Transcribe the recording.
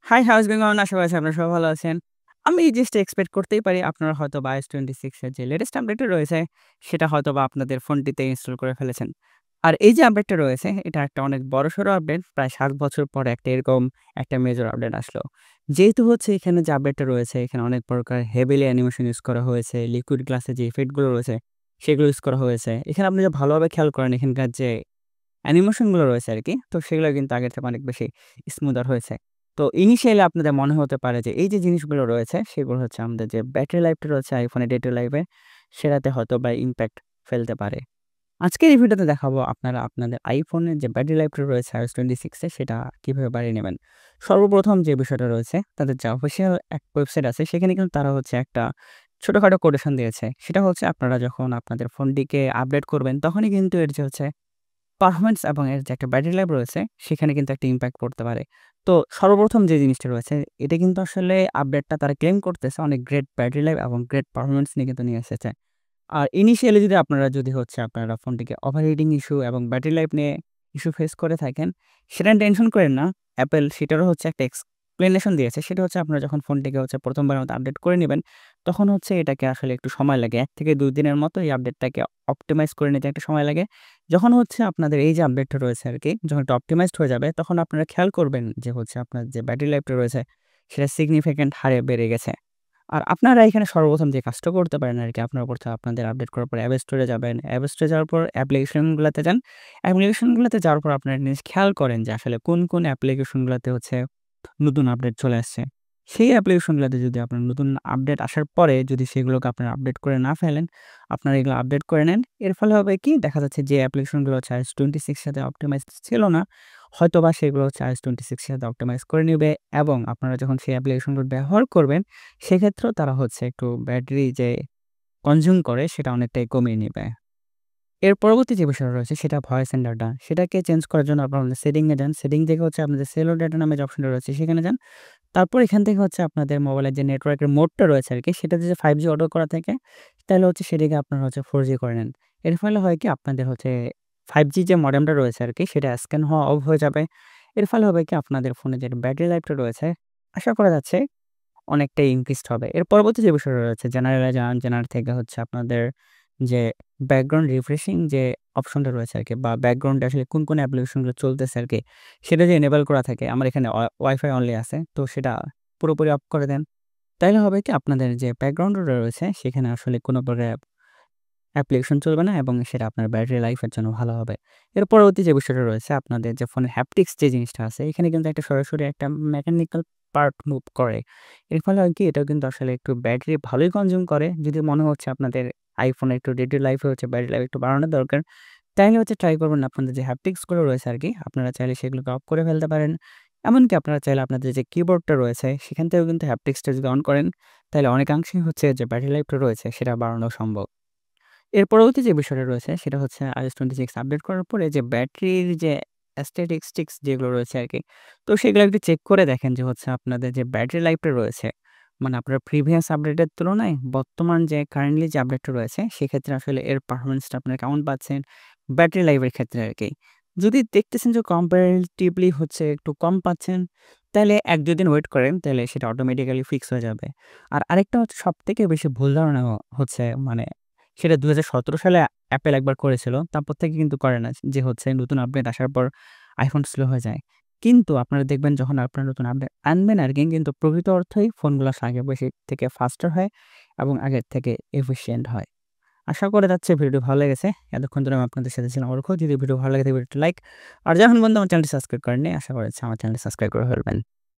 High, how's going on? আশা করছি আপনারা সবাই ভালো আছেন। আমি এই জিনিসটা এক্সপেক্ট করতেই পারি আপনারা হয়তোবা iOS 26 এর যে লেটেস্ট আপডেটটা রয়েছে, সেটা হয়তোবা আপনাদের ফোনটিতে ইনস্টল করে ফেলেছেন। আর এই যে আপডেটটা রয়েছে, এটা একটা অনেক বড়সড় আপডেট। প্রায় ৭ বছর পরে একটা এরকম একটা মেজর আপডেট আসলো। যেহেতু হচ্ছে এখানে যে আপডেটটা রয়েছে, এখানে অনেক প্রকার হেভিলি অ্যানিমেশন ইউজ করা হয়েছে। লিকুইড গ্লাসে যে ইফেক্ট গুলো রয়েছে, সেগুলো ইউজ করা হয়েছে। এখানে আপনি যদি ভালোভাবে খেয়াল করেন, এখানকার যে অ্যানিমেশন গুলো রয়েছে আরকি। তো সেগুলো কিন্তু আগের থেকে অনেক বেশি স্মুদার হয়েছে। তো ইনিশিয়ালি আপনাদের মনে হতে পারে যে এই যে জিনিসগুলো রয়েছে সেগুলো হচ্ছে আমাদের যে ব্যাটারি লাইফটা রয়েছে iPhone এর ডে টু লাইফ এ সেটাতে হয়তোবা ইমপ্যাক্ট ফেলতে পারে। আজকের এই ভিডিওতে দেখাবো আপনারা আপনাদের iPhone এর যে ব্যাটারি লাইফটা রয়েছে iOS 26 এ সেটা কিভাবে বাড়িয়ে নেবেন। সর্বপ্রথম যে বিষয়টা রয়েছে তাদের যে অফিসিয়াল এক ওয়েবসাইট আছে সেখানে কিন্তু তারা হচ্ছে একটা ছোটখাটো কোটেশন দিয়েছে। সেটা হচ্ছে আপনারা যখন আপনাদের ফোনটিকে আপডেট করবেন তখনই কিন্তু এর যে হচ্ছে পারফরম্যান্স এবং এর যে একটা ব্যাটারি লাইফ রয়েছে, সেখানে কিন্তু একটা ইমপ্যাক্ট পড়তে পারে। তো সর্বপ্রথম যে জিনিসটা রয়েছে, এটা কিন্তু আসলে আপডেটটা তারা ক্লেম করতেছে অনেক গ্রেট ব্যাটারি লাইফ এবং গ্রেট পারফরম্যান্স নিয়ে কিন্তু নিয়ে এসেছে। আর ইনিশিয়ালি যদি আপনারা যদি হচ্ছে আপনারা ফোনটিকে ওভারহিটিং ইস্যু এবং ব্যাটারি লাইফ নিয়ে ইস্যু ফেস করে থাকেন, সেটা টেনশন করেন না। Apple সেটারও হচ্ছে একটা এক্সপ্লেনেশন দিয়েছে। সেটা হচ্ছে আপনারা যখন ফোনটিকে হচ্ছে ১ম বারের মতো আপডেট করে নিবেন, তখন হচ্ছে এটাকে আসলে একটু সময় লাগে। ১ থেকে ২ দিনের মতো এই আপডেটটাকে অপটিমাইজ করে নিতে একটা সময় লাগে। যখন হচ্ছে আপনাদের এই যে আপডেটটা রয়েছে আরকি, যখন এটা অপটিমাইজড হয়ে যাবে, তখন আপনারা খেয়াল করবেন যে হচ্ছে আপনার যে ব্যাটারি লাইফটা রয়েছে, সেটা সিগনিফিক্যান্ট হারে বেড়ে গেছে। আর আপনারা এখানে সর্বপ্রথম যে কাজটা করতে পারেন আরকি, আপনারা করতে আপনাদের আপডেট করার পর অ্যাপ স্টোরে যাবেন। অ্যাপ স্টোরে যাওয়ার পর অ্যাপ্লিকেশনগুলাতে যান। অ্যাপ্লিকেশনগুলাতে যাওয়ার পর আপনারা জিনিস খেয়াল করেন যে আসলে কোন অ্যাপ্লিকেশনগুলাতে হচ্ছে নতুন আপডেট চলে আসছে। সেই অ্যাপ্লিকেশনগুলাতে যদি আপনার নতুন আপডেট আসার পরে যদি সেগুলোকে আপনারা আপডেট করে না ফেলেন, আপনারা এগুলো আপডেট করে নেন। এর ফলে হবে কি? দেখা যাচ্ছে যে অ্যাপ্লিকেশনগুলো হচ্ছে iOS 26 সাথে অপটিমাইজড ছিল না, হয়তোবা সেগুলো হচ্ছে iOS 26 সাথে অপটিমাইজ করে নিবে এবং আপনারা যখন সেই অ্যাপ্লিকেশনগুলো ব্যবহার করবেন, সেক্ষেত্রেও তারা হচ্ছে একটু ব্যাটারি যে কনজিউম করে সেটা অনেকটাই কমিয়ে নিবে। এর পরবর্তী যে বিষয়টা রয়েছে সেটা ভয়েস এন্ড ডাটা। সেটাকে চেঞ্জ করার জন্য আপনারা সেটিং এ যান। সেটিং থেকে হচ্ছে আপনাদের সেলুলার ডাটা নামে যে অপশনটা রয়েছে সেখানে যান। তারপর এখান থেকে হচ্ছে আপনাদের মোবাইলের যে নেটওয়ার্কের মোডটা রয়েছে আরকি, সেটা যদি 5G অটো করা থাকে, তাহলে হচ্ছে সেটিকে আপনারা হচ্ছে 4G করে নেন। এর ফলে হয় কি? আপনাদের হচ্ছে 5G যে মডেমটা রয়েছে আরকি, সেটা স্ক্যান হওয়া অফ হয়ে যাবে। এর ফলে হবে কি? আপনাদের ফোনে যে ব্যাটারি লাইফটা রয়েছে, আশা করা যাচ্ছে অনেকটাই ইনক্রিজড হবে। এর পরবর্তী যে বিষয়টা রয়েছে জেনারেল এ যান, জেনারেল থেকে হচ্ছে আপনাদের যে ব্যাকগ্রাউন্ড রিফ্রেশিং যে অপশনটা রয়েছে আরকি বা ব্যাকগ্রাউন্ডে আসলে কোন অ্যাপ্লিকেশনগুলো চলতেছে আরকি, সেটা যে এনেবল করা থাকে, আমার এখানে ওয়াইফাই অনলি আছে। তো সেটা পুরোপুরি অফ করে দেন। তাইলে হবে কি আপনাদের যে ব্যাকগ্রাউন্ডটা রয়েছে সেখানে আসলে কোন প্রকার অ্যাপ্লিকেশন চলবে না এবং সেটা আপনার ব্যাটারি লাইফ এর জন্য ভালো হবে। এর পরবর্তী যে বিষয়টা রয়েছে আপনাদের যে ফোনের হ্যাপটিক্স যে জিনিসটা আছে, এখানে কিন্তু একটা সরাসরি একটা মেকানিক্যাল পার্ট মুভ করে। এর ফলে হয় কি এটাও কিন্তু আসলে একটু ব্যাটারি ভালোই কনজিউম করে। যদি মনে হচ্ছে আপনাদের iPhone এর একটু ডেটা লাইফ এ হচ্ছে ব্যাটারি লাইফ একটু বাড়ানো দরকার, তাইলে হচ্ছে ট্রাই করবেন আপনাদের যে হ্যাপটিক্স গুলো রয়েছে আরকি, আপনারা চাইলে সেগুলোকে অফ করে ফেলতে পারেন। এমনকি আপনারা চাইলে আপনাদের যে কিবোর্ডটা রয়েছে সেখান থেকেও কিন্তু হ্যাপটিক্সটা যদি অন করেন, তাইলে অনেকাংশেই হচ্ছে যে ব্যাটারি লাইফটা রয়েছে সেটা বাড়ানো সম্ভব। এর পরবর্তী যে বিষয়টা রয়েছে সেটা হচ্ছে iOS 26 আপডেট করার পরে যে ব্যাটারির যে স্ট্যাটিস্টিক্স যেগুলো রয়েছে আরকি, তো সেগুলো একটু চেক করে দেখেন যে হচ্ছে আপনাদের যে ব্যাটারি লাইফটা রয়েছে, মানে আপনার প্রিভিয়াস আপডেটের তুলনায় বর্তমান যে কারেন্টলি যে আপডেটটা রয়েছে, সেক্ষেত্রে আসলে এর পারফরম্যান্সটা আপনারা কেমন পাচ্ছেন ব্যাটারি লাইফের ক্ষেত্রে আরকি। যদি দেখতেছেন যে কম্পারেটিভলি হচ্ছে একটু কম পাচ্ছেন, তাইলে ১-২ দিন ওয়েট করেন, তাইলে সেটা অটোমেটিক্যালি ফিক্স হয়ে যাবে। আর আরেকটা হচ্ছে সবথেকে বেশি ভুল ধারণা হচ্ছে মানে সেটা ২০১৭ সালে Apple একবার করেছিল। তারপর থেকে কিন্তু করে না। যে হচ্ছে নতুন আপডেট আসার পর iPhone স্লো হয়ে যায়। কিন্তু আপনারা দেখবেন যখন আপনারা নতুন আপডেট আনবেন আরকি কিন্তু প্রকৃত অর্থেই ফোনগুলো আগের বেশি থেকে ফাস্টার হয় এবং আগের থেকে এফিশিয়েন্ট হয়। আশা করা যাচ্ছে ভিডিওটি ভালো লেগেছে। এতক্ষণ ধরে আমি আপনাদের সাথে ছিলাম অর্ক। যদি ভিডিও ভালো লাগে তাহলে ভিডিওটি লাইক আর যখন বন্ধু আমার চ্যানেলটি সাবস্ক্রাইব করেননি, আশা করা যাচ্ছে আমার চ্যানেলটি সাবস্ক্রাইব করে ফেলবেন।